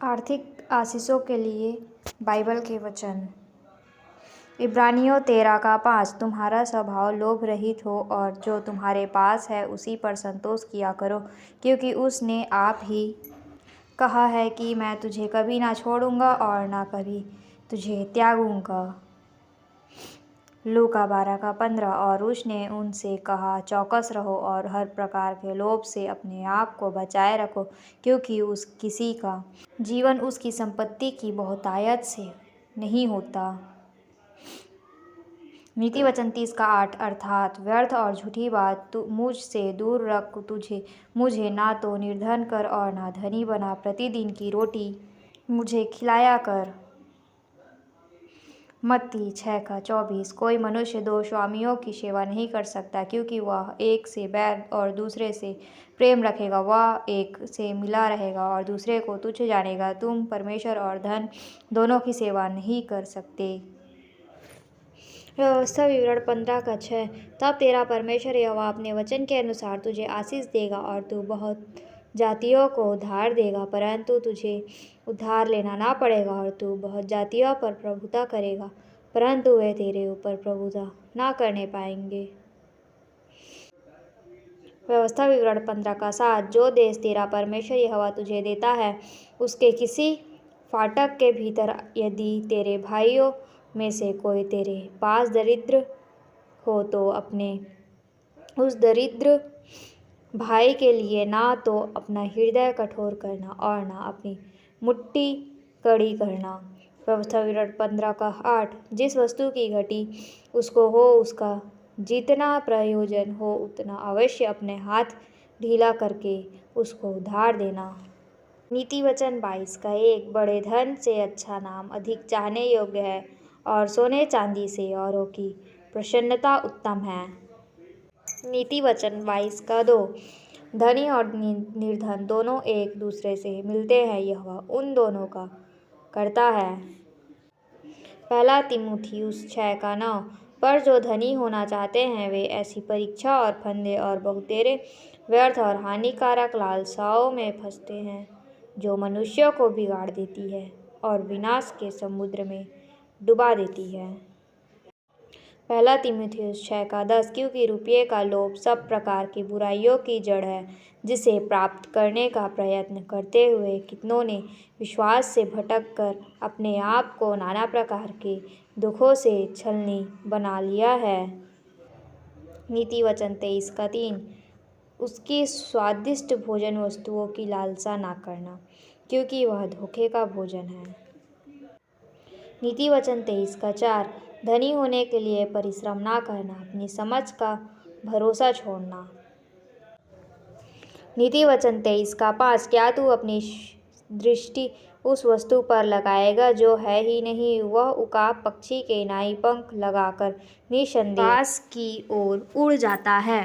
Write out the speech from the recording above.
आर्थिक आशीषों के लिए बाइबल के वचन। इब्रानियों 13:5 तुम्हारा स्वभाव लोभ रहित हो और जो तुम्हारे पास है उसी पर संतोष किया करो, क्योंकि उसने आप ही कहा है कि मैं तुझे कभी ना छोड़ूंगा और ना कभी तुझे त्यागूंगा। लूका 12:15 और उसने उनसे कहा, चौकस रहो और हर प्रकार के लोभ से अपने आप को बचाए रखो, क्योंकि किसी का जीवन उसकी संपत्ति की बहुतायत से नहीं होता। नीति वचन 30:8 अर्थात व्यर्थ और झूठी बात मुझ से दूर रख, मुझे ना तो निर्धन कर और ना धनी बना, प्रतिदिन की रोटी मुझे खिलाया कर। मत्ती 6:24 कोई मनुष्य दो स्वामियों की सेवा नहीं कर सकता, क्योंकि वह एक से बैर और दूसरे से प्रेम रखेगा, वह एक से मिला रहेगा और दूसरे को तुच्छ जानेगा। तुम परमेश्वर और धन दोनों की सेवा नहीं कर सकते। व्यवस्था विवरण 15:6 तब तेरा परमेश्वर यहोवा अपने वचन के अनुसार तुझे आशीष देगा और तू बहुत जातियों को उद्धार देगा, परंतु तुझे उद्धार लेना ना पड़ेगा और तू बहुत जातियों पर प्रभुता करेगा, परंतु वे तेरे ऊपर प्रभुता ना करने पाएंगे। व्यवस्था विवरण 15:7 जो देश तेरा परमेश्वर यहोवा तुझे देता है, उसके किसी फाटक के भीतर यदि तेरे भाइयों में से कोई तेरे पास दरिद्र हो, तो अपने उस दरिद्र भाई के लिए ना तो अपना हृदय कठोर करना और ना अपनी मुट्ठी कड़ी करना। व्यवस्था विवरण 15:8 जिस वस्तु की घटी उसको हो, उसका जितना प्रयोजन हो उतना अवश्य अपने हाथ ढीला करके उसको उधार देना। नीति वचन 22:1 बड़े धन से अच्छा नाम अधिक चाहने योग्य है और सोने चांदी से औरों की प्रसन्नता उत्तम है। नीति वचन 22:2 धनी और निर्धन दोनों एक दूसरे से मिलते हैं, यहोवा उन दोनों का करता है। पहला तीमुथियुस 6:9 पर जो धनी होना चाहते हैं वे ऐसी परीक्षा और फंदे और बहुतेरे व्यर्थ और हानिकारक लालसाओं में फंसते हैं, जो मनुष्यों को बिगाड़ देती है और विनाश के समुद्र में डुबा देती है। पहला तीमुथियुस 6:10 क्योंकि रुपये का लोभ सब प्रकार की बुराइयों की जड़ है, जिसे प्राप्त करने का प्रयत्न करते हुए कितनों ने विश्वास से भटक कर अपने आप को नाना प्रकार के दुखों से छलनी बना लिया है। नीति वचन 23:3 उसकी स्वादिष्ट भोजन वस्तुओं की लालसा ना करना, क्योंकि वह धोखे का भोजन है। नीति वचन 23:4 धनी होने के लिए परिश्रम ना करना, अपनी समझ का भरोसा छोड़ना। नीति वचन 23:5 क्या तू अपनी दृष्टि उस वस्तु पर लगाएगा जो है ही नहीं, वह उकाब पक्षी के नाई पंख लगाकर निसंदेह आकाश की ओर उड़ जाता है।